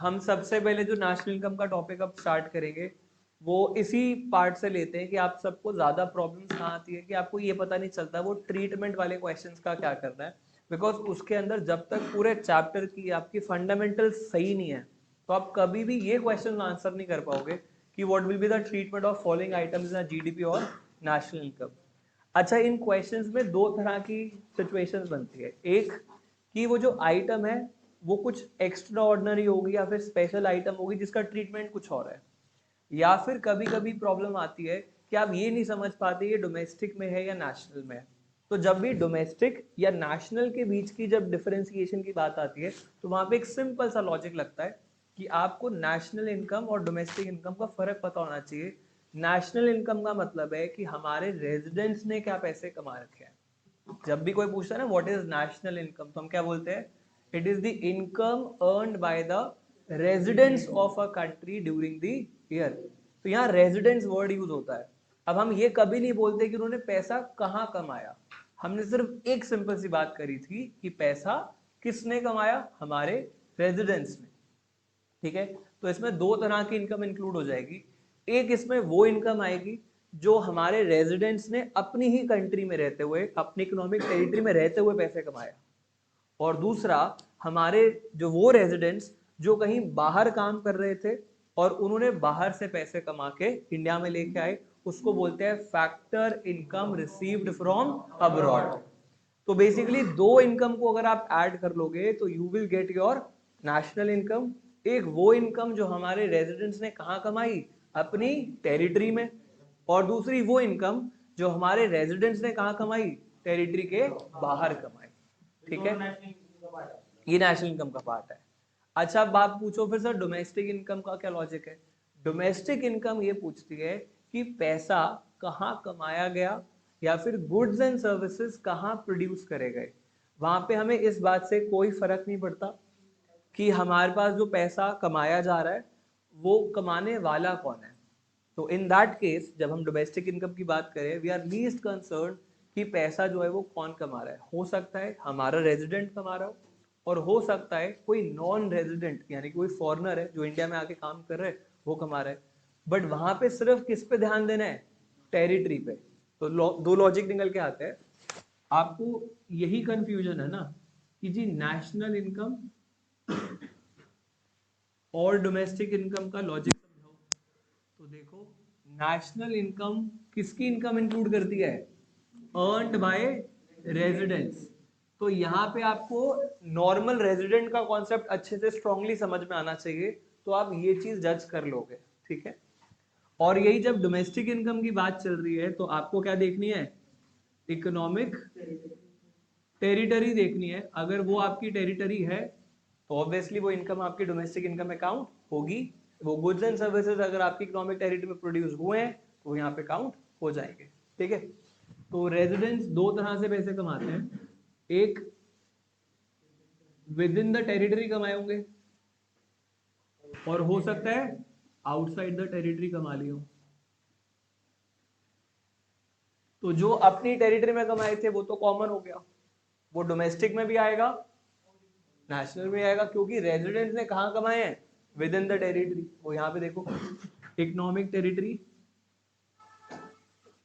हम सबसे पहले जो नेशनल इनकम का टॉपिक अब स्टार्ट करेंगे वो इसी पार्ट से लेते हैं कि आप सबको ज्यादा प्रॉब्लम कहाँ आती है कि आपको ये पता नहीं चलता वो ट्रीटमेंट वाले क्वेश्चंस का क्या करना है, बिकॉज उसके अंदर जब तक पूरे चैप्टर की आपकी फंडामेंटल सही नहीं है तो आप कभी भी ये क्वेश्चन आंसर नहीं कर पाओगे कि what will be the treatment of following items in GDP और नेशनल इनकम। अच्छा, इन क्वेश्चंस में दो तरह की सिचुएशंस बनती है। एक कि वो जो आइटम है वो कुछ एक्स्ट्रा ऑर्डिनरी होगी या फिर स्पेशल आइटम होगी जिसका ट्रीटमेंट कुछ और है, या फिर कभी कभी प्रॉब्लम आती है कि आप ये नहीं समझ पाते ये डोमेस्टिक में है या नेशनल में है। तो जब भी डोमेस्टिक या नेशनल के बीच की जब डिफरेंशिएशन की बात आती है तो वहां पे एक सिंपल सा लॉजिक लगता है कि आपको नेशनल इनकम और डोमेस्टिक इनकम का फर्क पता होना चाहिए। नेशनल इनकम का मतलब है कि हमारे रेजिडेंट्स ने क्या पैसे कमा रखे हैं। जब भी कोई पूछता है ना व्हाट इज नेशनल इनकम तो हम क्या बोलते हैं, it is the income earned by the residents of a country during the year. तो यहाँ रेजिडेंट्स वर्ड यूज होता है। अब हम ये कभी नहीं बोलते कि उन्होंने पैसा कहाँ कमाया, हमने सिर्फ एक सिंपल सी बात करी थी कि पैसा किसने कमाया, हमारे रेजिडेंट्स ने। ठीक है, तो इसमें दो तरह की इनकम इंक्लूड हो जाएगी। एक इसमें वो इनकम आएगी जो हमारे रेजिडेंट्स ने अपनी ही कंट्री में रहते हुए, अपनी इकोनॉमिक टेरिटरी में रहते हुए पैसे कमाया, और दूसरा हमारे जो वो रेजिडेंट्स जो कहीं बाहर काम कर रहे थे और उन्होंने बाहर से पैसे कमा के इंडिया में लेके आए, उसको बोलते हैं factor income received from abroad. तो बेसिकली दो इनकम को अगर आप ऐड कर लोगे तो you will get your national income. एक वो इनकम जो हमारे रेजिडेंट्स ने कहाँ कमाई, अपनी टेरिटरी में, और दूसरी वो इनकम जो हमारे रेजिडेंट्स ने कहाँ कमाई, टेरिटरी के बाहर कमाई। ठीक है, ये नेशनल इनकम का पार्ट है। अच्छा, अब आप पूछो फिर सर डोमेस्टिक इनकम का क्या लॉजिक है। डोमेस्टिक इनकम ये पूछती है कि पैसा कहाँ कमाया गया या फिर गुड्स एंड सर्विसेज कहाँ प्रोड्यूस करे गए। वहां पे हमें इस बात से कोई फर्क नहीं पड़ता कि हमारे पास जो पैसा कमाया जा रहा है वो कमाने वाला कौन है। तो इन दैट केस जब हम डोमेस्टिक इनकम की बात करें वी आर लीस्ट कंसर्न कि पैसा जो है वो कौन कमा रहा है। हो सकता है हमारा रेजिडेंट कमा रहा हो, और हो सकता है कोई नॉन रेजिडेंट यानी कि कोई फॉरेनर है जो इंडिया में आके काम कर रहे हैं वो कमा रहा है। बट वहां पे सिर्फ किस पे ध्यान देना है, टेरिटरी पे। तो दो लॉजिक निकल के आते हैं। आपको यही कंफ्यूजन है ना कि जी नेशनल इनकम और डोमेस्टिक इनकम का लॉजिक समझाओ। तो देखो, नेशनल इनकम किसकी इनकम इंक्लूड करती है, अर्नड बाय रेजिडेंट्स। तो यहाँ पे आपको नॉर्मल रेजिडेंट का कॉन्सेप्ट अच्छे से स्ट्रांगली समझ में आना चाहिए, तो आप ये चीज जज कर लोगे। ठीक है, और यही जब डोमेस्टिक इनकम की बात चल रही है तो आपको क्या देखनी है, इकोनॉमिक टेरिटरी देखनी है। अगर वो आपकी टेरिटरी है तो ऑब्वियसली वो इनकम आपकी डोमेस्टिक इनकम में काउंट होगी। वो गुड्स एंड सर्विसेज अगर आपकी इकोनॉमिक टेरिटरी में प्रोड्यूस हुए हैं तो यहाँ पे काउंट हो जाएंगे। ठीक है, तो रेजिडेंट्स दो तरह से पैसे कमाते हैं। एक विद इन द टेरिटरी कमाए होंगे, और हो सकता है आउटसाइड द टेरिटरी कमा लिए हो। तो जो अपनी टेरिटरी में कमाए थे वो तो कॉमन हो गया, वो डोमेस्टिक में भी आएगा नेशनल में आएगा, क्योंकि रेजिडेंट्स ने कहाँ कमाए हैं, विद इन द टेरिटरी। वो यहाँ पे देखो इकोनॉमिक टेरिटरी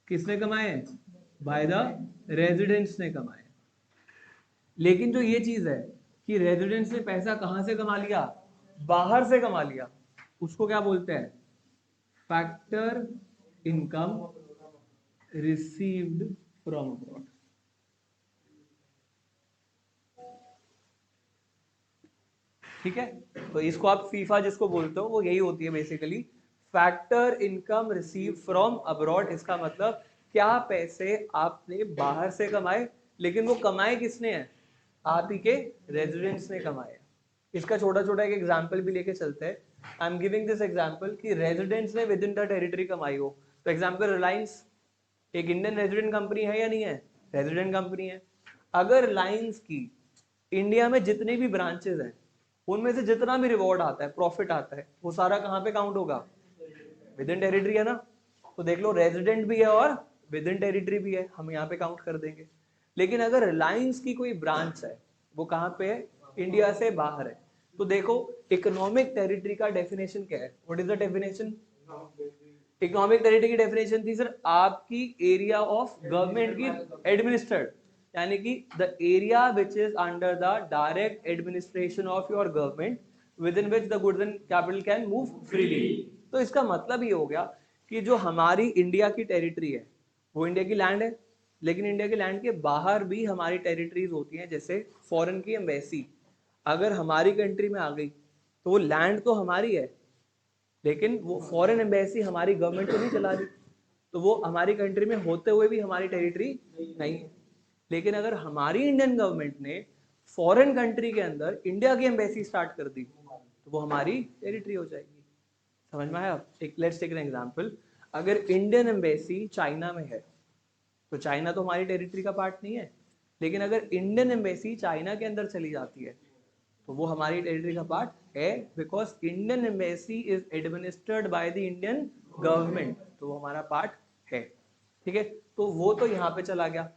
किसने कमाए हैं, बाय द रेजिडेंट्स ने कमाए। लेकिन जो ये चीज है कि रेजिडेंट्स ने पैसा कहां से कमा लिया, बाहर से कमा लिया, उसको क्या बोलते हैं, factor income received from abroad. ठीक है, तो इसको आप फीफा जिसको बोलते हो वो यही होती है basically, factor income receive from abroad. इसका मतलब क्या पैसे आपने बाहर से कमाए, लेकिन वो कमाए किसने हैं, आप ही के रेजिडेंट्स ने कमाए। इसका छोटा छोटा एक एग्जांपल भी लेके चलते हैं। I am giving this example कि रेजिडेंट्स ने विद इन द टेरिटरी कमाई हो। तो एग्जांपल रिलायंस एक इंडियन रेजिडेंट कंपनी है या नहीं है, रेजिडेंट कंपनी है। अगर रिलायंस की इंडिया में जितने भी ब्रांचेस हैं उनमें से जितना भी रिवॉर्ड आता है, प्रॉफिट आता है, वो सारा कहाँ पे काउंट होगा, विद इन टेरिटरी है ना। तो देख लो रेजिडेंट भी है और विद इन टेरिटरी भी है, हम यहाँ पे काउंट कर देंगे। लेकिन अगर रिलायंस की कोई ब्रांच है वो कहाँ पे है, इंडिया से बाहर है, तो देखो इकोनॉमिक टेरिटरी का डेफिनेशन क्या है, what is the definition? Economic territory की डेफिनेशन थी सर आपकी एरिया ऑफ गवर्नमेंट की एडमिनिस्ट्रेड, यानी कि the area which is under the direct administration of your government with in which the goods and capital can move freely. तो इसका मतलब ये हो गया कि जो हमारी इंडिया की टेरिटरी है वो इंडिया की लैंड है, लेकिन इंडिया के लैंड के बाहर भी हमारी टेरिटरीज होती हैं, जैसे फॉरेन की एम्बेसी अगर हमारी कंट्री में आ गई तो वो लैंड तो हमारी है, लेकिन वो फॉरेन एम्बेसी हमारी गवर्नमेंट तो नहीं चला रही, तो वो हमारी कंट्री में होते हुए भी हमारी टेरिटरी नहीं है। लेकिन अगर हमारी इंडियन गवर्नमेंट ने फॉरेन कंट्री के अंदर इंडिया की एम्बेसी स्टार्ट कर दी तो वो हमारी टेरिटरी हो जाएगी। समझ में आया? लेट्स टेक एन एग्जांपल, अगर इंडियन एम्बेसी चाइना में है तो चाइना तो हमारी टेरिटरी का पार्ट नहीं है, लेकिन अगर इंडियन एम्बेसी चाइना के अंदर चली जाती है तो वो हमारी टेरिटरी का पार्ट है, because Indian embassy is administered by the Indian government, तो वो हमारा पार्ट है। ठीक है, तो वो तो यहाँ पे चला गया।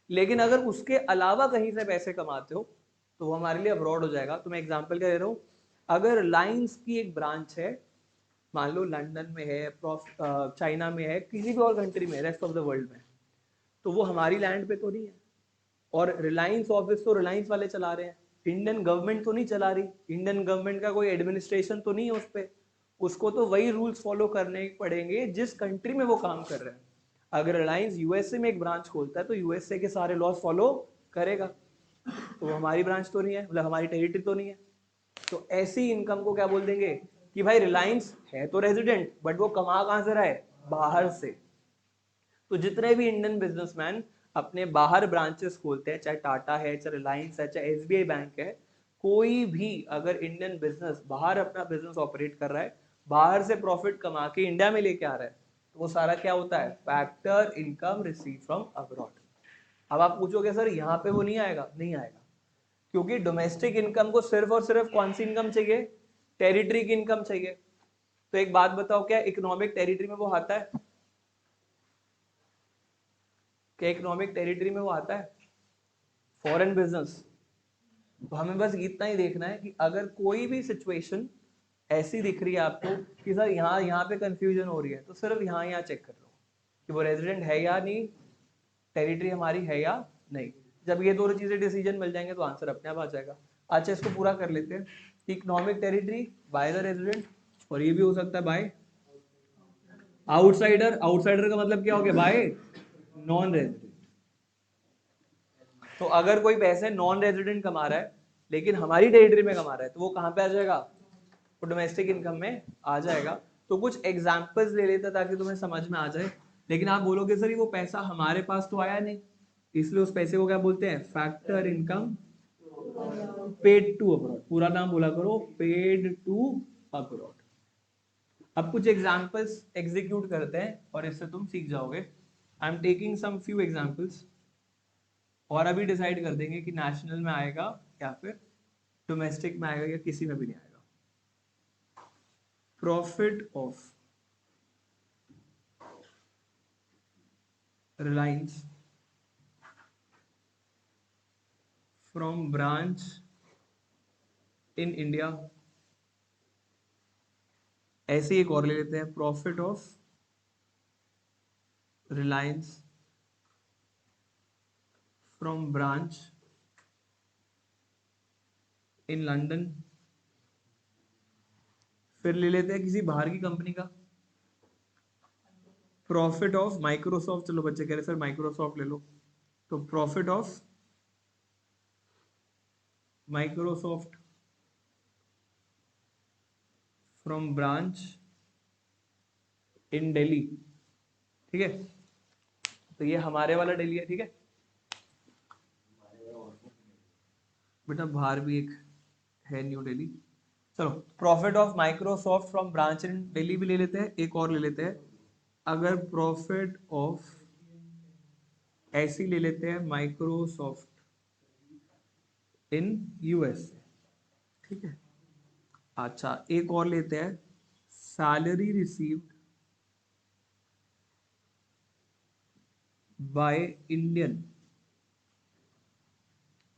लेकिन अगर उसके अलावा कहीं से पैसे कमाते हो तो वो हमारे लिए अब्रॉड हो जाएगा। तो मैं एग्जांपल क्या दे रहा हूँ, अगर रिलायंस की एक ब्रांच है, मान लो लंदन में है, चाइना में है, किसी भी और कंट्री में, रेस्ट ऑफ द वर्ल्ड में, तो वो हमारी लैंड पे तो नहीं है। और रिलायंस ऑफिस तो रिलायंस वाले चला रहे हैं, इंडियन गवर्नमेंट तो नहीं चला रही, इंडियन गवर्नमेंट का कोई एडमिनिस्ट्रेशन तो नहीं है उस पर, उसको तो वही रूल्स फॉलो करने पड़ेंगे जिस कंट्री में वो काम कर रहे हैं। अगर रिलायंस यूएसए में एक ब्रांच खोलता है तो यूएसए के सारे लॉज फॉलो करेगा, तो वो हमारी ब्रांच तो नहीं है, मतलब हमारी टेरिटरी तो नहीं है। तो ऐसी इनकम को क्या बोल देंगे कि भाई रिलायंस है तो रेजिडेंट, बट वो कमा कहां से रहा है? बाहर से। तो जितने भी इंडियन बिजनेसमैन अपने बाहर ब्रांचेस खोलते हैं, चाहे टाटा है, चाहे रिलायंस है, चाहे एसबीआई बैंक है, कोई भी अगर इंडियन बिजनेस बाहर अपना बिजनेस ऑपरेट कर रहा है, बाहर से प्रॉफिट कमा के इंडिया में लेके आ रहा है, तो वो सारा क्या होता है? Factor income receive from abroad. अब आप पूछोगे सर यहाँ पे वो नहीं आएगा? नहीं आएगा, क्योंकि डोमेस्टिक इनकम को सिर्फ और सिर्फ कौन सी इनकम चाहिए? टेरिटरी की इनकम चाहिए। तो एक बात बताओ, क्या इकोनॉमिक टेरिटरी में वो आता है? क्या इकोनॉमिक टेरिटरी में वो आता है फॉरेन बिजनेस? तो हमें बस इतना ही देखना है कि अगर कोई भी सिचुएशन ऐसी दिख रही है आपको कि सर यहाँ पे कंफ्यूजन हो रही है, तो सिर्फ यहाँ चेक कर लो कि वो रेजिडेंट है या नहीं, टेरिटरी हमारी है या नहीं। जब ये दोनों चीजें डिसीजन मिल जाएंगे तो आंसर अपने आप आ जाएगा। अच्छा, इसको पूरा कर लेते हैं। Economic territory by the resident, और ये भी हो सकता है बाय आउटसाइडर। आउटसाइडर का मतलब क्या हो गया? Bye non resident. तो अगर कोई पैसे नॉन रेजिडेंट कमा रहा है लेकिन हमारी टेरिटरी में कमा रहा है, तो वो कहां पे आ जाएगा? वो डोमेस्टिक इनकम में आ जाएगा। तो कुछ एग्जांपल्स ले लेते ताकि तुम्हें समझ में आ जाए। लेकिन आप बोलोगे सर वो पैसा हमारे पास तो आया नहीं, इसलिए उस पैसे को क्या बोलते हैं? Factor income paid to abroad. पूरा नाम बोला करो, पेड टू अब्रॉड। अब कुछ एग्जांपल्स एग्जीक्यूट करते हैं और इससे तुम सीख जाओगे। I am taking some few examples, और अभी डिसाइड कर देंगे कि नेशनल में आएगा या फिर डोमेस्टिक में आएगा या किसी में भी नहीं आएगा। Profit of Reliance from branch in India. ऐसे एक और ले लेते हैं, profit of Reliance from branch in London. फिर ले लेते हैं किसी बाहर की कंपनी का, प्रॉफिट ऑफ माइक्रोसॉफ्ट। चलो बच्चे कह रहे सर माइक्रोसॉफ्ट ले लो, तो profit of Microsoft from branch इन दिल्ली। ठीक है, तो ये हमारे वाला दिल्ली है। ठीक है बेटा, बाहर भी एक है न्यू दिल्ली। चलो, profit of Microsoft from branch इन दिल्ली भी ले लेते हैं। एक और ले लेते हैं, अगर प्रॉफिट ऑफ ऐसी ले लेते हैं माइक्रोसॉफ्ट इन यूएस। ठीक है, अच्छा एक और लेते हैं, salary received by Indian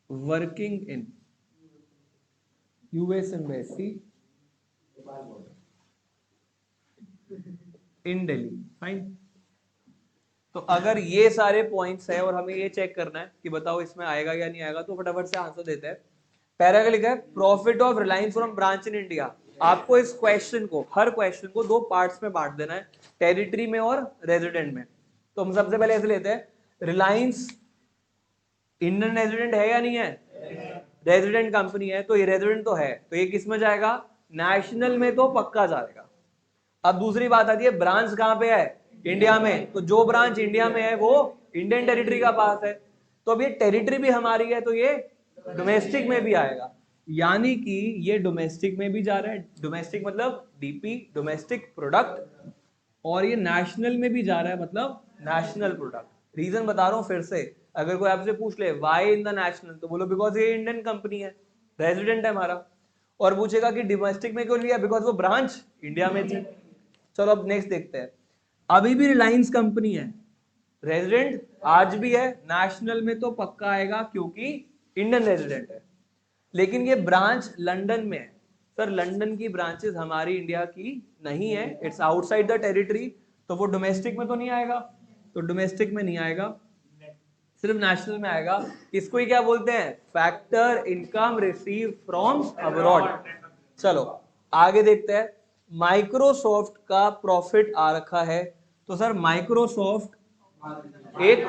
working in US embassy in Delhi, fine. तो अगर ये सारे पॉइंट्स है और हमें ये चेक करना है कि बताओ इसमें आएगा या नहीं आएगा, तो फटाफट से आंसर देते हैं। पहला क्या लिखा है, profit of Reliance from branch in India. आपको इस क्वेश्चन को, हर क्वेश्चन को दो पार्ट्स में बांट देना है, टेरिटरी में और रेजिडेंट में। तो हम सबसे पहले ऐसे लेते हैं, रिलायंस इंडियन रेजिडेंट है या नहीं है, रेजिडेंट कंपनी है, तो ये रेजिडेंट तो है, तो ये किस में जाएगा, नेशनल में तो पक्का जाएगा। अब दूसरी बात आती है, ब्रांच कहां पे है, इंडिया में, तो जो ब्रांच इंडिया में है वो इंडियन टेरिटरी का पास है, तो अब ये टेरिटरी भी हमारी है, तो ये डोमेस्टिक में भी आएगा, यानी कि ये डोमेस्टिक में भी जा रहा है, डोमेस्टिक मतलब डीपी डोमेस्टिक प्रोडक्ट, और ये नेशनल में भी जा रहा है, मतलब नेशनल प्रोडक्ट। रीजन बता रहा हूं फिर से, अगर कोई आपसे पूछ ले व्हाई इन द नेशनल, तो बोलो बिकॉज ये इंडियन कंपनी है, रेजिडेंट है हमारा। और पूछेगा कि डोमेस्टिक में क्यों लिया, बिकॉज वो ब्रांच इंडिया में थी। चलो अब नेक्स्ट देखते हैं, अभी भी रिलायंस कंपनी है, रेजिडेंट आज भी है, नेशनल में तो पक्का आएगा क्योंकि इंडियन रेजिडेंट है, लेकिन ये ब्रांच लंदन में है। सर लंदन की ब्रांचेस हमारी इंडिया की नहीं है, इट्स आउटसाइड द टेरिटरी, तो वो डोमेस्टिक में तो नहीं आएगा, तो डोमेस्टिक में नहीं आएगा, सिर्फ नेशनल में आएगा। इसको ही क्या बोलते हैं, factor income receive from abroad. चलो आगे देखते हैं, माइक्रोसॉफ्ट का प्रॉफिट आ रखा है, तो सर माइक्रोसॉफ्ट एक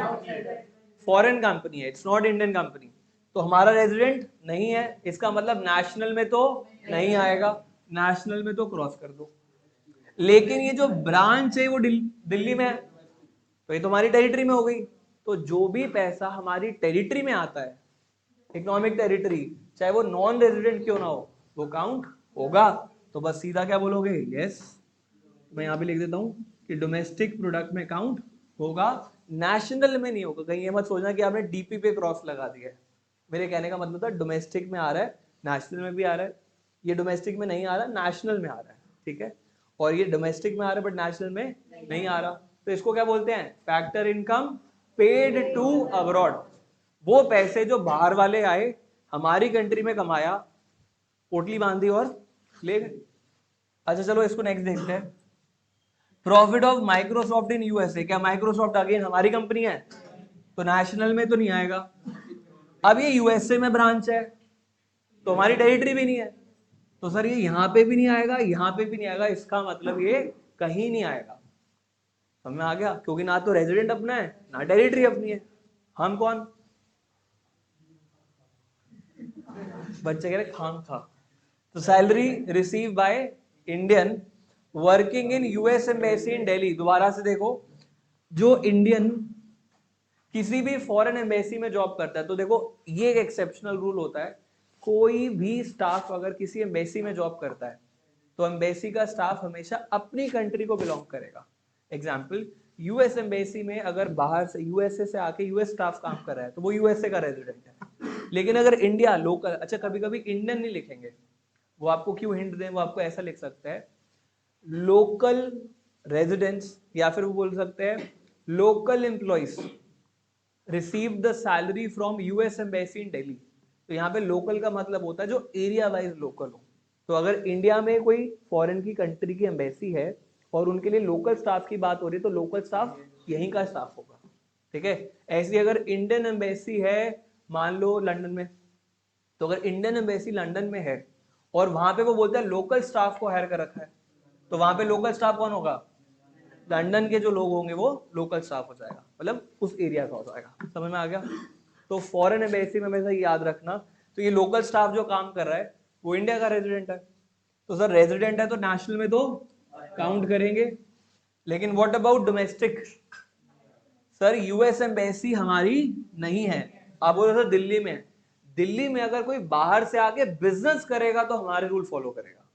फॉरेन कंपनी है, इट्स नॉट इंडियन कंपनी, तो हमारा रेजिडेंट नहीं है, इसका मतलब नेशनल में तो नहीं आएगा, नेशनल में तो क्रॉस कर दो। लेकिन ये जो ब्रांच है वो दिल्ली में है, तो ये तुम्हारी टेरिटरी में हो गई, तो जो भी पैसा हमारी टेरिटरी में आता है, इकोनॉमिक टेरिटरी, चाहे वो नॉन रेजिडेंट क्यों ना हो, वो काउंट होगा। तो बस सीधा क्या बोलोगे, यस। मैं यहां पे लिख देता हूं कि डोमेस्टिक प्रोडक्ट में काउंट होगा, नेशनल में नहीं होगा। कहीं ये मत सोचना कि आपने डीपी पे क्रॉस लगा दिया है, मेरे कहने का मतलब था डोमेस्टिक में आ रहा है, नेशनल में भी आ रहा है, ये डोमेस्टिक में नहीं आ रहा, नेशनल में आ रहा है, ठीक है, और ये डोमेस्टिक में आ रहा है बट नेशनल में नहीं आ रहा, तो इसको क्या बोलते हैं, factor income paid to abroad. वो पैसे जो बाहर वाले आए, हमारी कंट्री में कमाया, पोटली बांधी और ले गए। अच्छा चलो इसको नेक्स्ट देखते हैं, profit of Microsoft in USA. क्या माइक्रोसॉफ्ट अगेन हमारी कंपनी है, तो नेशनल में तो नहीं आएगा। अब ये यूएसए में ब्रांच है, तो हमारी टेरिटरी भी नहीं है, तो सर ये यहां पे भी नहीं आएगा, यहां पे भी नहीं आएगा, इसका मतलब ये कहीं नहीं आएगा। समझ में आ गया, क्योंकि ना तो रेजिडेंट अपना है ना टेरिटरी अपनी है, हम कौन, बच्चे कह रहे खाम खा। तो salary receive by Indian working in US embassy in Delhi. दोबारा से देखो, जो इंडियन किसी भी फॉरेन एम्बेसी में जॉब करता है, तो देखो ये एक एक्सेप्शनल रूल होता है, कोई भी स्टाफ अगर किसी एम्बेसी में जॉब करता है, तो एम्बेसी का स्टाफ हमेशा अपनी कंट्री को बिलोंग करेगा। एग्जाम्पल, यूएस एम्बेसी में अगर बाहर से यूएसए से आके यूएस स्टाफ काम कर रहा है, तो वो यूएसए का रेजिडेंट है। लेकिन अगर इंडिया लोकल, अच्छा कभी कभी इंडियन नहीं लिखेंगे, वो आपको क्यों हिंट दें, वो आपको ऐसा लिख सकते हैं, लोकल रेजिडेंट्स, या फिर वो बोल सकते हैं local employees receive the salary from US embassy in Delhi. तो यहाँ पे लोकल का मतलब होता है जो एरिया वाइज लोकल हो। तो अगर इंडिया में कोई फॉरेन की कंट्री की एम्बेसी है और उनके लिए लोकल स्टाफ की बात हो रही है, तो लोकल स्टाफ यहीं का स्टाफ होगा, ठीक है। ऐसी अगर इंडियन एम्बेसी है मान लो लंदन में, तो अगर इंडियन एम्बेसी लंदन में है और वहां पे वो बोलते हैं लोकल स्टाफ को हायर कर रखा है, तो वहां पे लोकल स्टाफ कौन होगा, लंदन के जो लोग होंगे वो लोकल स्टाफ हो जाएगा, मतलब उस एरिया का हो जाएगा। समझ में आ गया। तो फॉरेन एम्बेसी में हमेशा याद रखना, तो ये लोकल स्टाफ जो काम कर रहा है वो इंडिया का रेजिडेंट है, तो सर रेजिडेंट है तो नेशनल में तो काउंट करेंगे। लेकिन what about domestic, sir US embassy हमारी नहीं है, आप बोलो सर दिल्ली में, दिल्ली में अगर कोई बाहर से आके बिजनेस करेगा तो हमारे रूल फॉलो करेगा।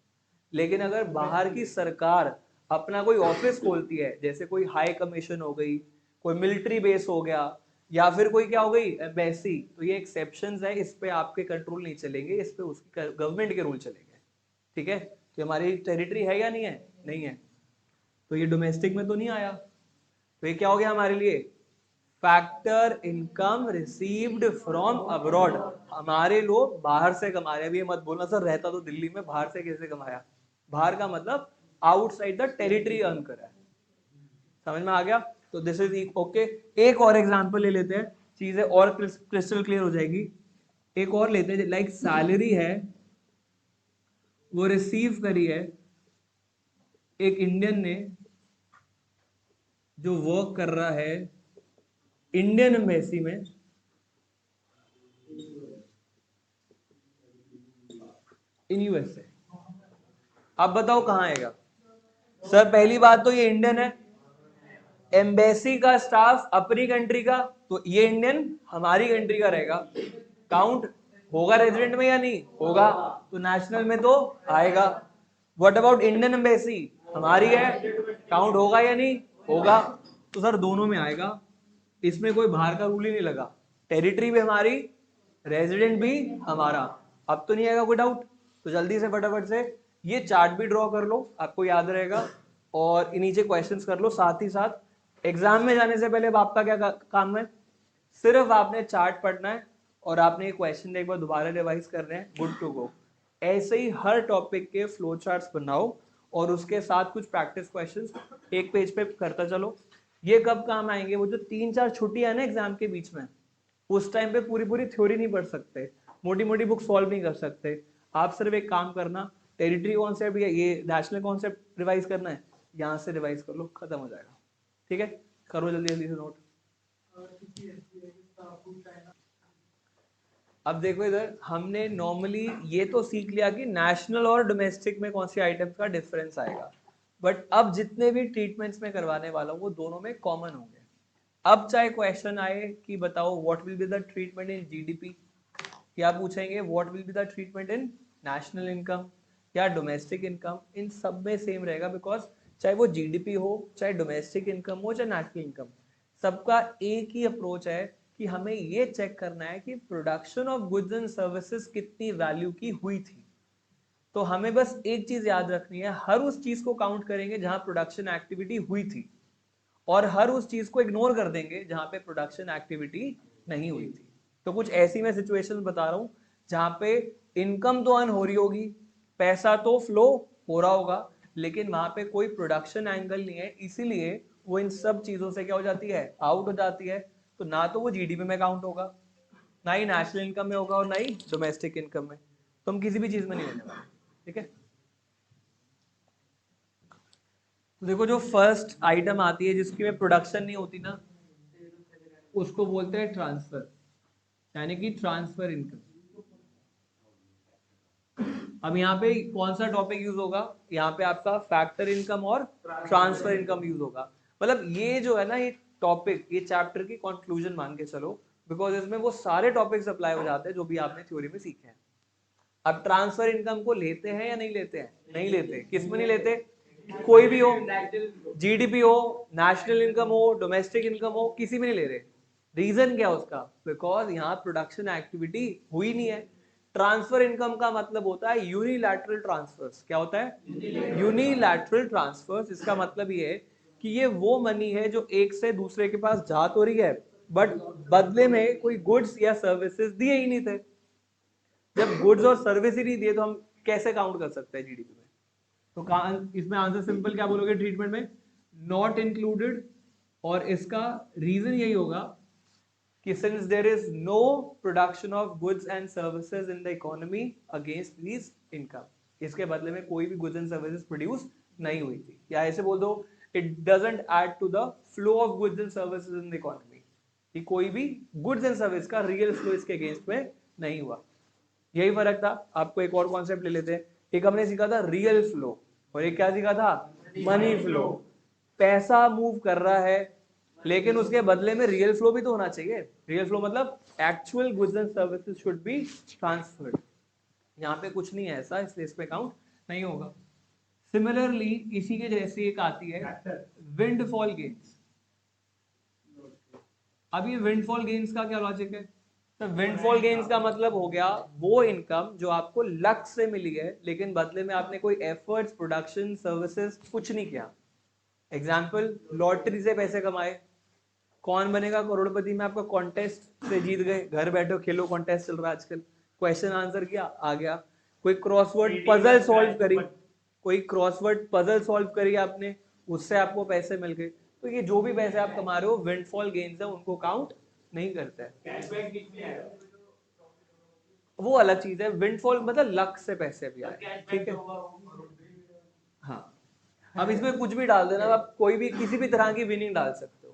लेकिन अगर बाहर की सरकार अपना कोई ऑफिस खोलती है, जैसे कोई हाई कमीशन हो गई, कोई मिलिट्री बेस हो गया, या फिर कोई क्या हो गई एम्बेसी, तो ये एक्सेप्शंस है, इस पे आपके कंट्रोल नहीं चलेंगे, इस पे उसकी गवर्नमेंट के रूल चलेंगे, ठीक है। तो हमारी टेरिटरी है या नहीं है, नहीं है, तो ये डोमेस्टिक में तो नहीं आया, तो ये क्या हो गया हमारे लिए, factor income received from abroad, हमारे लोग बाहर से कमा रहे हैं। अभी ये मत बोलना सर रहता तो दिल्ली में, बाहर से कैसे कमाया? बाहर का मतलब आउटसाइड द टेरिटरी अर्न करा है। समझ में आ गया? तो दिस इज ओके। एक और एग्जांपल ले लेते हैं, चीजें और क्रिस्टल क्लियर हो जाएगी। एक और लेते हैं, लाइक सैलरी है वो रिसीव करी है एक इंडियन ने जो वर्क कर रहा है इंडियन एम्बेसी में इन यूएसए। अब बताओ कहां आएगा? सर पहली बात तो ये इंडियन है, एम्बेसी का स्टाफ अपनी कंट्री का, तो ये इंडियन हमारी कंट्री का रहेगा, काउंट होगा रेजिडेंट में या नहीं होगा? तो नेशनल में तो आएगा। व्हाट अबाउट इंडियन एम्बेसी, हमारी है, काउंट होगा या नहीं होगा? तो सर दोनों में आएगा, इसमें कोई बाहर का रूल ही नहीं लगा, टेरिटरी भी हमारी, रेजिडेंट भी हमारा। अब तो नहीं आएगा कोई डाउट? तो जल्दी से फटाफट से ये चार्ट भी ड्रॉ कर लो, आपको याद रहेगा, और नीचे क्वेश्चंस कर लो। साथ ही साथ एग्जाम में जाने से पहले आपका क्या काम है? सिर्फ आपने चार्ट पढ़ना है और आपने ये क्वेश्चन एक बार दोबारा रिवाइज करने हैं, गुड टू गो। ऐसे ही हर टॉपिक के फ्लो चार्ट्स बनाओ और उसके साथ कुछ प्रैक्टिस क्वेश्चंस एक पेज पे करता चलो। ये कब काम आएंगे? वो जो 3-4 छुट्टियां है ना एग्जाम के बीच में, उस टाइम पे पूरी पूरी थ्योरी नहीं पढ़ सकते, मोटी मोटी बुक सॉल्व नहीं कर सकते। आप सिर्फ एक काम करना, टेरिटरी कॉन्सेप्ट या ये नेशनल कॉन्सेप्ट रिवाइज करना है, यहाँ से रिवाइज कर लो, खत्म हो जाएगा। ठीक है, करो जल्दी जल्दी से नोट। अब देखो इधर, हमने नॉर्मली ये तो सीख लिया कि नेशनल और डोमेस्टिक में कौन सी आइटम्स का डिफरेंस आएगा, बट अब जितने भी ट्रीटमेंट्स में करवाने वाला हूँ वो दोनों में कॉमन होंगे। अब चाहे क्वेश्चन आए कि बताओ what will be the treatment in GDP, या पूछेंगे what will be the treatment in national income या डोमेस्टिक इनकम, इन सब में सेम रहेगा, बिकॉज चाहे वो जीडीपी हो, चाहे डोमेस्टिक इनकम हो, चाहे नेशनल इनकम, सबका एक ही अप्रोच है कि हमें ये चेक करना है कि production of goods and services कितनी वैल्यू की हुई थी। तो हमें बस एक चीज याद रखनी है, हर उस चीज को काउंट करेंगे जहां प्रोडक्शन एक्टिविटी हुई थी, और हर उस चीज को इग्नोर कर देंगे जहां पे प्रोडक्शन एक्टिविटी नहीं हुई थी। तो कुछ ऐसी मैं सिचुएशन बता रहा हूं जहां पे इनकम तो अर्न हो रही होगी, पैसा तो फ्लो हो रहा होगा, लेकिन वहां पे कोई प्रोडक्शन एंगल नहीं है, इसीलिए वो इन सब चीजों से क्या हो जाती है? आउट हो जाती है। तो ना तो वो जीडीपी में काउंट होगा, ना ही नेशनल इनकम में होगा, और ना ही डोमेस्टिक इनकम में, तो हम किसी भी चीज में नहीं लेने वाले। ठीक है, तो देखो जो फर्स्ट आइटम आती है जिसकी में प्रोडक्शन नहीं होती ना, उसको बोलते हैं ट्रांसफर, यानी कि ट्रांसफर इनकम। अब यहाँ पे कौन सा टॉपिक यूज होगा? यहाँ पे आपका फैक्टर इनकम और ट्रांसफर इनकम यूज होगा। मतलब ये जो है ना, ये टॉपिक, ये चैप्टर की कंक्लूजन मान के चलो, बिकॉज इसमें वो सारे टॉपिक्स अप्लाई हो जाते हैं जो भी आपने थ्योरी में सीखे हैं। अब ट्रांसफर इनकम को लेते हैं या नहीं लेते हैं? नहीं लेते। किस में नहीं लेते? कोई भी हो, जीडीपी हो, नेशनल इनकम हो, डोमेस्टिक इनकम हो, किसी में नहीं ले रहे। रीजन क्या उसका? बिकॉज यहाँ प्रोडक्शन एक्टिविटी हुई नहीं है। ट्रांसफर इनकम का मतलब होता है यूनिलैटरल ट्रांसफर्स। क्या होता है? Unilateral transfers. इसका मतलब ये है कि ये वो मनी है जो एक से दूसरे के पास जा तो रही है, बट बदले में कोई गुड्स या सर्विसेज दिए ही नहीं थे। जब गुड्स और सर्विस ही नहीं दिए तो हम कैसे काउंट कर सकते हैं जीडीपी में? तो इसमें आंसर सिंपल क्या बोलोगे ट्रीटमेंट में? Not included. और इसका रीजन यही होगा कि since there is no production of goods and services in the economy against this income, इसके बदले में कोई भी गुड्स एंड सर्विसेज प्रोड्यूस नहीं हुई थी। या ऐसे बोल दो, it doesn't add to the flow of goods and services in the economy, कि कोई भी गुड्स एंड सर्विस का रियल फ्लो इसके अगेंस्ट में नहीं हुआ। यही फर्क था। आपको एक और कॉन्सेप्ट ले लेते हैं। एक हमने सीखा था रियल फ्लो, और एक क्या सीखा था? Money flow. पैसा मूव कर रहा है, लेकिन उसके बदले में रियल फ्लो भी तो होना चाहिए। रियल फ्लो मतलब actual goods and services should be transferred. यहाँ पे कुछ नहीं है ऐसा, इसलिए इस पे काउंट नहीं होगा। सिमिलरली इसी के जैसी एक आती है विंडफॉल गेन्स। अब ये विंडफॉल गेन्स का क्या लॉजिक है? तो विंडफॉल गेन्स का मतलब हो गया वो इनकम जो आपको लक से मिली है, लेकिन बदले में आपने कोई एफर्ट्स, प्रोडक्शन, सर्विसेज कुछ नहीं किया। एग्जाम्पल, लॉटरी से पैसे कमाए, कौन बनेगा करोड़पति में आपका कॉन्टेस्ट से जीत गए, घर बैठो खेलो, कॉन्टेस्ट चल रहा है आजकल, क्वेश्चन आंसर किया आ गया। कोई क्रॉसवर्ड पजल सॉल्व करी, कोई क्रॉसवर्ड पजल सॉल्व करी आपने, उससे आपको पैसे मिल गए। तो ये जो भी पैसे आप कमा रहे हो विंडफॉल गेन्स है, उनको काउंट नहीं करता है, वो अलग चीज है। विंडफॉल मतलब लक से पैसे भी आए, ठीक है। हाँ, अब इसमें कुछ भी डाल देना, आप कोई भी किसी भी तरह की विनिंग डाल सकते हो।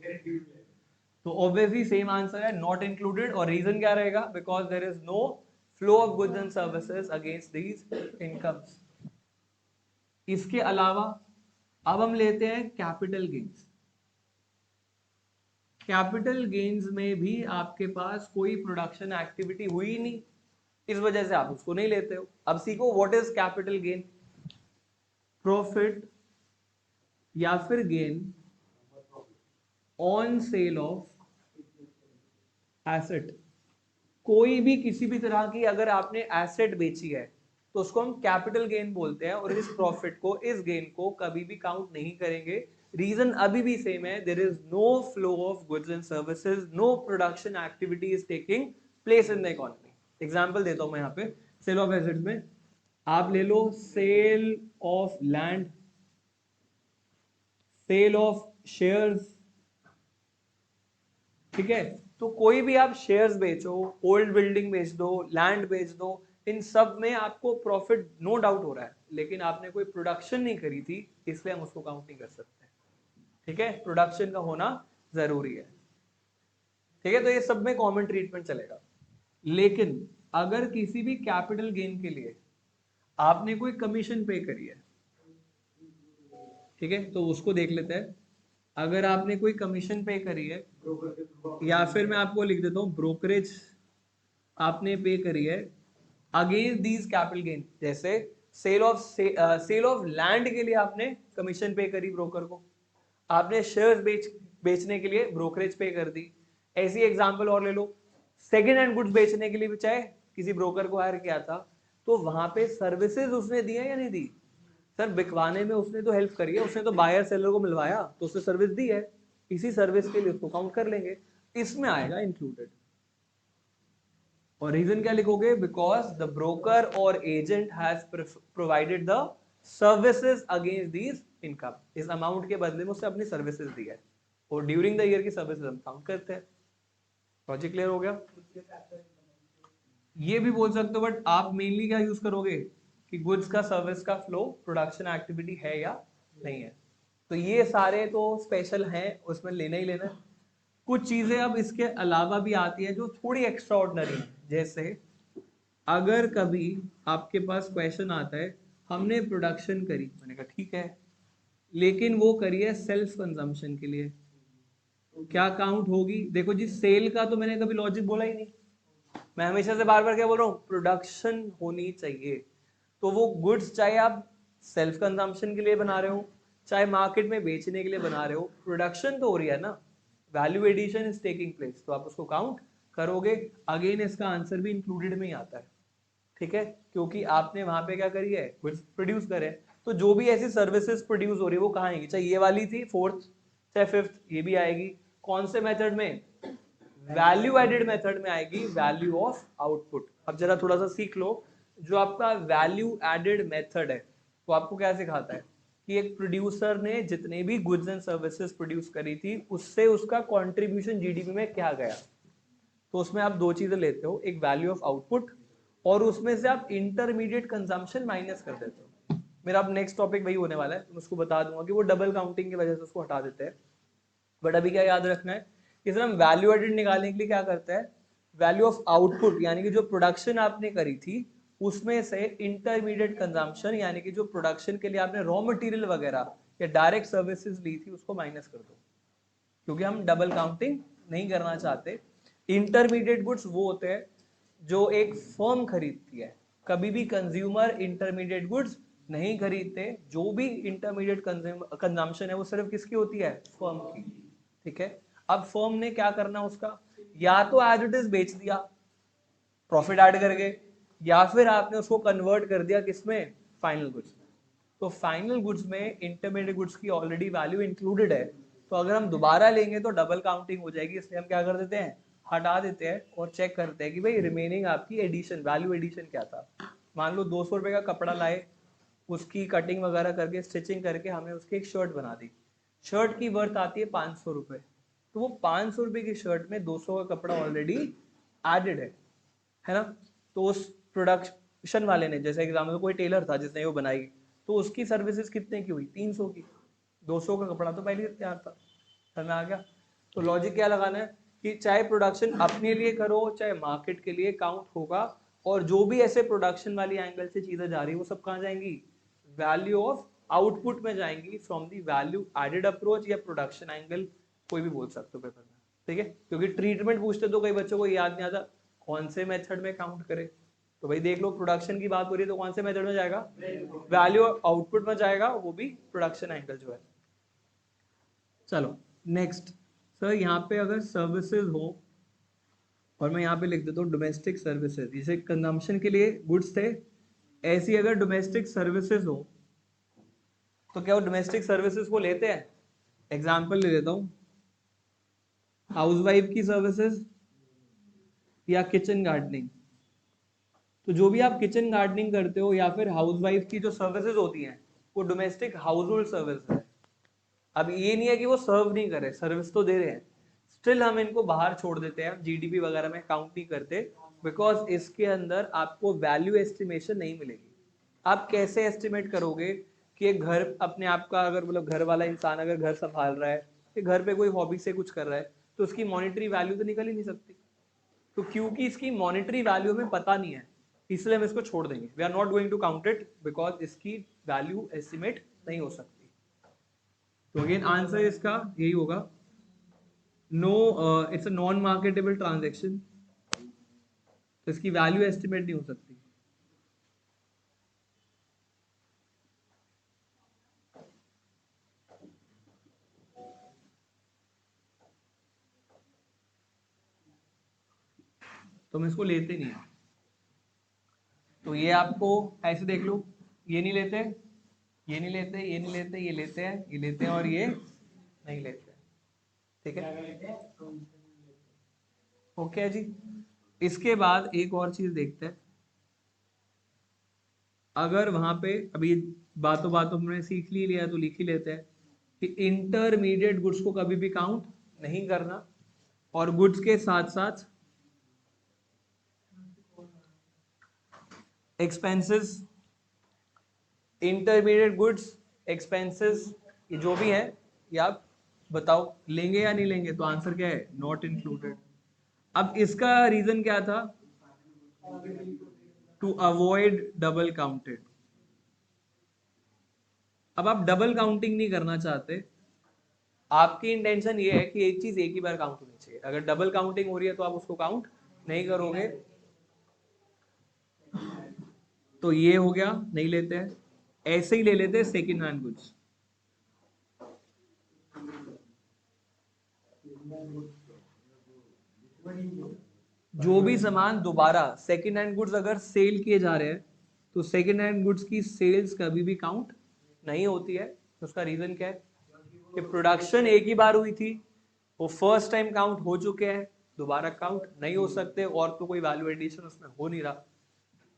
तो ऑब्वियसली सेम आंसर है, नॉट इंक्लूडेड। और रीजन क्या रहेगा? Because there is no flow of goods and services against these incomes. इसके अलावा अब हम लेते हैं कैपिटल गेन्स। कैपिटल गेन्स में भी आपके पास कोई प्रोडक्शन एक्टिविटी हुई नहीं, इस वजह से आप उसको नहीं लेते हो। अब सीखो what is capital gain. Profit या फिर gain on sale of asset. कोई भी किसी भी तरह की अगर आपने एसेट बेची है तो उसको हम कैपिटल गेन बोलते हैं, और इस प्रॉफिट को, इस गेन को कभी भी काउंट नहीं करेंगे। रीजन अभी भी सेम है, there is no flow of goods and services, no production activity is taking place in the economy. Example देता हूं मैं यहाँ पे, सेल ऑफ एसेट में आप ले लो sale of land, sale of shares, ठीक है। तो कोई भी आप शेयर्स बेचो, ओल्ड बिल्डिंग बेच दो, लैंड बेच दो, इन सब में आपको प्रॉफिट नो डाउट हो रहा है, लेकिन आपने कोई प्रोडक्शन नहीं करी थी, इसलिए हम उसको काउंट नहीं कर सकते, ठीक है। प्रोडक्शन का होना जरूरी है, ठीक है। तो ये सब में कॉमन ट्रीटमेंट चलेगा। लेकिन अगर किसी भी कैपिटल गेन के लिए आपने कोई कमीशन पे करी है, ठीक है, तो उसको देख लेते हैं। अगर आपने कोई कमीशन पे करी है, या फिर मैं आपको लिख देता हूं ब्रोकरेज आपने पे करी है अगेंस्ट दीज कैपिटल गेन, जैसे सेल ऑफ लैंड के लिए आपने कमीशन पे करी ब्रोकर को, आपने शेयर्स बेचने के लिए ब्रोकरेज पे कर दी। ऐसी एग्जांपल और ले लो, सेकेंड हैंड गुड्स बेचने के लिए भी चाहे किसी ब्रोकर को हायर किया था, तो वहां पे सर्विसेज उसने दी है या नहीं दी? सर बिकवाने में उसने तो हेल्प करी है, उसने तो बायर सेलर को मिलवाया, तो उसने सर्विस दी है, इसी सर्विस के लिए उसको काउंट कर लेंगे, इसमें आएगा इंक्लूडेड। और रीजन क्या लिखोगे? बिकॉज द ब्रोकर और agent has provided the services against these income, इस अमाउंट के बदले में उसने अपनी सर्विसेज दी है, और ड्यूरिंग द ईयर की सर्विसेज हम काउंट करते हैं। लॉजिक क्लियर हो गया? ये भी बोल सकते हो, बट आप मेनली क्या यूज करोगे कि गुड्स का सर्विस का फ्लो प्रोडक्शन एक्टिविटी है या नहीं है। तो ये सारे तो स्पेशल हैं, उसमें लेना ही लेना। कुछ चीजें अब इसके अलावा भी आती है जो थोड़ी एक्स्ट्रा ऑर्डिनरी है, जैसे अगर कभी आपके पास क्वेश्चन आता है, हमने प्रोडक्शन करी, मैंने कहा ठीक है, लेकिन वो करी है सेल्फ कंजम्पशन के लिए, क्या काउंट होगी? देखो जी, सेल का तो मैंने कभी लॉजिक बोला ही नहीं, मैं हमेशा से बार बार क्या बोल रहा हूँ, प्रोडक्शन होनी चाहिए। तो वो गुड्स चाहे आप सेल्फ कंजम्पशन के लिए बना रहे हो, चाहे मार्केट में बेचने के लिए बना रहे हो, प्रोडक्शन तो हो रही है ना, value addition is taking place, तो आप उसको काउंट करोगे। अगेन इसका आंसर भी इंक्लूडेड में ही आता है, ठीक है, क्योंकि आपने वहां पे क्या करी है, गुड्स प्रोड्यूस करे। तो जो भी ऐसी सर्विसेज प्रोड्यूस हो रही है वो कहाँ आएगी? चाहे ये वाली थी फोर्थ, चाहे फिफ्थ, ये भी आएगी। कौन से मेथड में? वैल्यू एडेड मेथड में आएगी, वैल्यू ऑफ आउटपुट। अब जरा थोड़ा सा सीख लो, जो आपका वैल्यू एडेड मेथड है वो आपको क्या सिखाता है कि एक प्रोड्यूसर ने जितने भी गुड्स एंड सर्विसेज प्रोड्यूस करी थी, उससे उसका कंट्रीब्यूशन जीडीपी में क्या गया। तो उसमें आप दो चीजें लेते हो, एक वैल्यू ऑफ आउटपुट, और उसमें से आप इंटरमीडिएट कंजम्पशन माइनस कर देते हो। मेरा अब नेक्स्ट टॉपिक वही होने वाला है, मैं उसको बता दूंगा कि वो डबल काउंटिंग की वजह से उसको हटा देते हैं। बट अभी क्या याद रखना है कि सर हम वैल्यू एडेड निकालने के लिए क्या करते हैं, वैल्यू ऑफ आउटपुट, यानी कि जो प्रोडक्शन आपने करी थी उसमें से इंटरमीडिएट कंजम्पशन, यानी कि जो प्रोडक्शन के लिए आपने रॉ मटेरियल वगैरह या डायरेक्ट सर्विसेज ली थी, उसको माइनस कर दो, क्योंकि हम डबल काउंटिंग नहीं करना चाहते। इंटरमीडिएट गुड्स वो होते हैं जो एक फर्म खरीदती है, कभी भी कंज्यूमर इंटरमीडिएट गुड्स नहीं खरीदते। जो भी इंटरमीडिएट कंजम्पशन है वो सिर्फ किसकी होती है? फर्म की, ठीक है। अब फर्म ने क्या करना उसका, या तो एज इट इज बेच दिया प्रॉफिट ऐड करके, या फिर आपने उसको कन्वर्ट कर दिया किसमें? फाइनल गुड्स में। तो फाइनल गुड्स में इंटरमीडिएट गुड्स की ऑलरेडी वैल्यू इंक्लूडेड है, तो अगर हम दोबारा लेंगे तो डबल काउंटिंग हो जाएगी, इसलिए हम क्या कर देते हैं, हटा देते हैं और चेक करते हैं कि भाई रिमेनिंग आपकी एडिशन, वैल्यू एडिशन क्या था। मान लो 200 रुपए का कपड़ा लाए, उसकी कटिंग वगैरह करके स्टिचिंग करके हमने उसकी एक शर्ट बना दी, शर्ट की वर्थ आती है 500 रुपए, तो वो 500 रुपए की शर्ट में 200 का कपड़ा ऑलरेडी एडेड है ना। तो उस प्रोडक्शन वाले ने, जैसे एग्जाम्पल कोई टेलर था जिसने वो बनाई, तो उसकी सर्विसेज कितने की हुई, 300 की, 200 का कपड़ा तो पहले ही तैयार था। समझ में आ गया। तो लॉजिक क्या लगाना है कि चाहे प्रोडक्शन अपने लिए करो चाहे मार्केट के लिए, काउंट होगा। और जो भी ऐसे प्रोडक्शन वाली एंगल से चीजें जा रही है वो सब कहाँ जाएंगी, वैल्यू ऑफ आउटपुट में जाएंगी, from the value added approach या प्रोडक्शन एंगल, कोई भी बोल सकते हो पेपर में, ठीक है। क्योंकि ट्रीटमेंट पूछते तो कई बच्चों को याद नहीं आता कौन से मेथड में काउंट करे, तो भाई देख लो प्रोडक्शन की बात हो रही है तो कौन से मेथड में जाएगा, वैल्यू आउटपुट में जाएगा, वो भी प्रोडक्शन एंगल जो है। चलो नेक्स्ट सर, यहाँ पे अगर सर्विसेज हो और मैं यहाँ पे लिख देता हूँ डोमेस्टिक सर्विसेज, जैसे कंजम्पशन के लिए गुड्स थे, ऐसी अगर डोमेस्टिक सर्विसेज हो तो क्या वो डोमेस्टिक सर्विसेज को लेते हैं। एग्जाम्पल ले लेता हूँ, हाउसवाइफ की सर्विसेज या किचन गार्डनिंग। तो जो भी आप किचन गार्डनिंग करते हो या फिर हाउसवाइफ की जो सर्विसेज होती हैं वो डोमेस्टिक हाउस होल्ड सर्विस है। अब ये नहीं है कि वो सर्व नहीं करे, सर्विस तो दे रहे हैं, स्टिल हम इनको बाहर छोड़ देते हैं, जीडीपी वगैरह में काउंट नहीं करते, बिकॉज इसके अंदर आपको वैल्यू एस्टिमेशन नहीं मिलेगी। आप कैसे एस्टिमेट करोगे कि एक घर अपने आप का, अगर मतलब घर वाला इंसान अगर घर संभाल रहा है कि घर पे कोई हॉबी से कुछ कर रहा है, तो उसकी मॉनिटरी वैल्यू तो निकल ही नहीं सकती। तो क्योंकि इसकी मॉनिटरी वैल्यू हमें पता नहीं है, इसलिए हम इसको छोड़ देंगे, we are not going to count it because इसकी वैल्यू एस्टिमेट नहीं हो सकती। तो अगेन आंसर इसका यही होगा, no, it's a non marketable transaction, तो इसकी वैल्यू एस्टिमेट नहीं हो सकती। तो हम इसको लेते नहीं है। तो ये आपको ऐसे देख लो, ये नहीं लेते, ये नहीं लेते, ये नहीं लेते, ये लेते हैं, ये लेते हैं और ये नहीं लेते, ठीक है। ओके जी। इसके बाद एक और चीज देखते हैं, अगर वहां पे अभी बातों बातों में सीख ही लिया तो लिख ही लेते हैं कि इंटरमीडिएट गुड्स को कभी भी काउंट नहीं करना, और गुड्स के साथ साथ एक्सपेंसेस, इंटरमीडिएट गुड्स, एक्सपेंसेस, ये जो भी है ये आप बताओ लेंगे या नहीं लेंगे, तो आंसर क्या है, नॉट इंक्लूडेड। अब इसका रीजन क्या था, टू अवॉइड डबल काउंटेड। अब आप डबल काउंटिंग नहीं करना चाहते, आपकी इंटेंशन ये है कि एक चीज एक ही बार काउंट होनी चाहिए, अगर डबल काउंटिंग हो रही है तो आप उसको काउंट नहीं करोगे। तो ये हो गया, नहीं लेते हैं, ऐसे ही ले लेते हैं सेकेंड हैंड गुड्स। जो भी सामान दोबारा सेकेंड हैंड गुड्स अगर सेल किए जा रहे हैं तो सेकेंड हैंड गुड्स की सेल्स कभी भी काउंट नहीं होती है। तो उसका रीजन क्या है कि प्रोडक्शन एक ही बार हुई थी, वो फर्स्ट टाइम काउंट हो चुके हैं, दोबारा काउंट नहीं हो सकते, और तो कोई वैल्यू एडिशन उसमें हो नहीं रहा।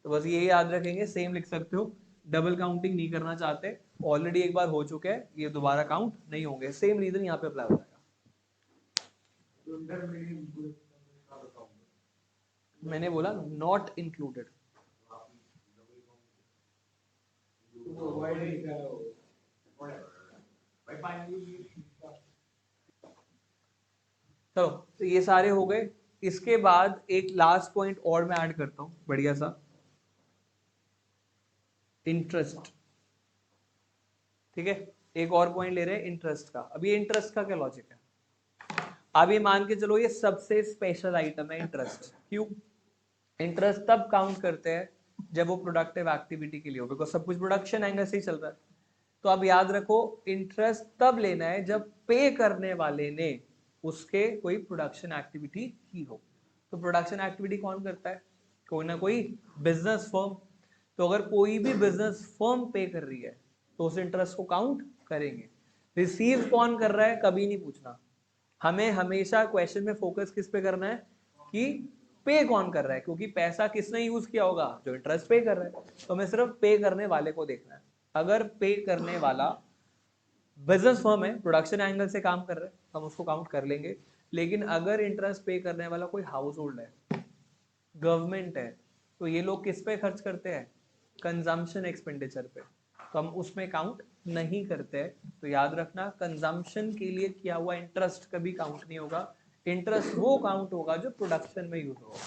तो बस ये याद रखेंगे, सेम लिख सकते हो, डबल काउंटिंग नहीं करना चाहते, ऑलरेडी एक बार हो चुके हैं, ये दोबारा काउंट नहीं होंगे, सेम रीजन यहाँ पे अप्लाई हो जाएगा। मैंने बोला नॉट इंक्लूडेड। चलो तो ये सारे हो गए। इसके बाद एक लास्ट पॉइंट और मैं ऐड करता हूं बढ़िया सा, इंटरेस्ट, ठीक है। एक और पॉइंट ले रहे हैं इंटरेस्ट का। अब ये इंटरेस्ट का क्या लॉजिक है, अब ये मान के चलो ये सबसे स्पेशल आइटम है इंटरेस्ट। क्यों, इंटरेस्ट तब काउंट करते हैं जब वो प्रोडक्टिव एक्टिविटी के लिए हो, बिकॉज सब कुछ प्रोडक्शन एंगल से ही चल रहा है। तो अब याद रखो, इंटरेस्ट तब लेना है जब पे करने वाले ने उसके कोई प्रोडक्शन एक्टिविटी की हो। तो प्रोडक्शन एक्टिविटी कौन करता है, कोई ना कोई बिजनेस फर्म। तो अगर कोई भी बिजनेस फर्म पे कर रही है तो उस इंटरेस्ट को काउंट करेंगे। रिसीव कौन कर रहा है कभी नहीं पूछना, हमें हमेशा क्वेश्चन में फोकस किस पे करना है कि पे कौन कर रहा है, क्योंकि पैसा किसने यूज किया होगा, जो इंटरेस्ट पे कर रहा है। तो हमें सिर्फ पे करने वाले को देखना है। अगर पे करने वाला बिजनेस फर्म है, प्रोडक्शन एंगल से काम कर रहे हैं, हम उसको काउंट कर लेंगे। लेकिन अगर इंटरेस्ट पे करने वाला कोई हाउस होल्ड है, गवर्नमेंट है, तो ये लोग किस पे खर्च करते हैं, कंजम्पशन एक्सपेंडिचर पे, तो हम उसमें काउंट नहीं करते हैं। तो याद रखना, कंजम्पशन के लिए किया हुआ इंटरेस्ट कभी काउंट नहीं होगा, इंटरेस्ट वो काउंट होगा जो प्रोडक्शन में यूज होगा।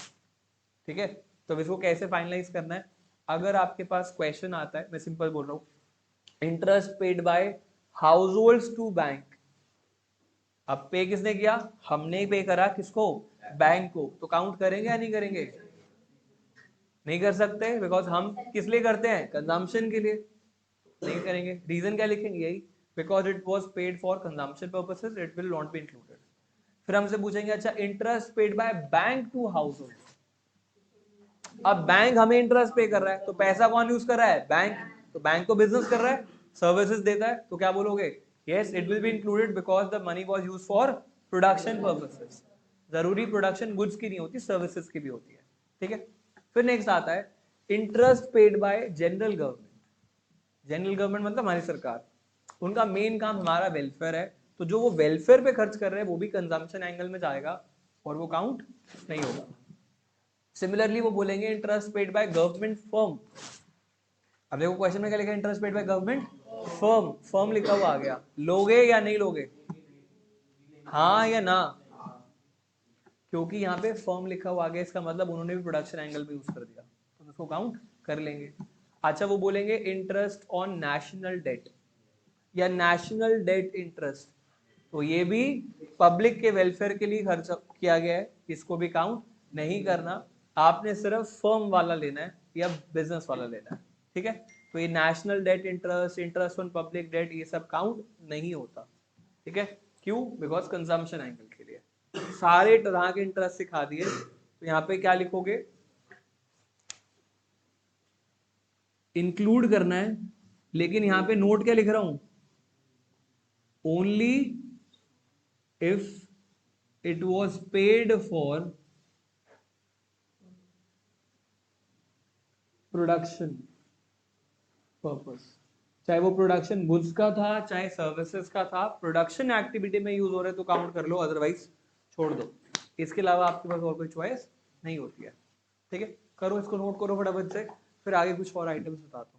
ठीक है, तो इसको कैसे फाइनलाइज करना है, अगर आपके पास क्वेश्चन आता है, मैं सिंपल बोल रहा हूँ, interest paid by households to bank. अब पे किसने किया, हमने पे करा, किसको, बैंक को, तो काउंट करेंगे या नहीं करेंगे, नहीं कर सकते, बिकॉज हम किस लिए करते हैं, कंजम्पशन के लिए, नहीं करेंगे। रीजन क्या लिखेंगे, यही, because it was paid for consumption purposes, it will not be included. फिर हमसे पूछेंगे, अच्छा interest paid by bank to household. अब बैंक हमें इंटरेस्ट पे कर रहा है, तो पैसा कौन यूज कर रहा है, बैंक, तो बैंक तो बिजनेस कर रहा है, सर्विसेज देता है, तो क्या बोलोगे, yes it will be included because the money was used for production purposes. जरूरी प्रोडक्शन गुड्स की नहीं होती, सर्विसेज की भी होती है। ठीक है, फिर नेक्स्ट आता है interest paid bye general government. General government मतलब हमारी सरकार, उनका मेन काम हमारा वेलफेयर है, तो जो वो वेलफेयर पे खर्च कर रहे हैं वो भी कंजम्पशन एंगल में जाएगा और वो काउंट नहीं होगा। सिमिलरली वो बोलेंगे interest paid by government firm. अब देखो क्वेश्चन में क्या लिखा है, interest paid by government firm, firm लिखा हुआ आ गया, लोगे या नहीं लोगे, हाँ या ना, क्योंकि यहाँ पे फर्म लिखा हुआ आ गया, इसका मतलब उन्होंने भी प्रोडक्शन एंगल में यूज कर दिया, तो उसको काउंट कर लेंगे। अच्छा वो बोलेंगे इंटरेस्ट ऑन नेशनल डेट या नेशनल डेट इंटरेस्ट, तो ये भी पब्लिक के वेलफेयर के लिए खर्च किया गया है, इसको भी काउंट नहीं करना, आपने सिर्फ फर्म वाला लेना है या बिजनेस वाला लेना है। ठीक है, तो ये national debt interest, interest on public debt, ये सब काउंट नहीं होता। ठीक है, क्यों, बिकॉज कंजम्पशन एंगल के लिए। सारे तरह के इंटरेस्ट सिखा दिए, तो यहाँ पे क्या लिखोगे, इंक्लूड करना है, लेकिन यहाँ पे नोट क्या लिख रहा हूं, only if it was paid for production purpose, चाहे वो प्रोडक्शन गुड्स का था चाहे सर्विसेज का था, प्रोडक्शन एक्टिविटी में यूज हो रहे तो काउंट कर लो, अदरवाइज छोड़ दो। इसके अलावा आपके पास और कोई चॉइस नहीं होती है। ठीक है, करो इसको, नोट करो फटाफट से, फिर आगे कुछ और आइटम्स बताता हूँ।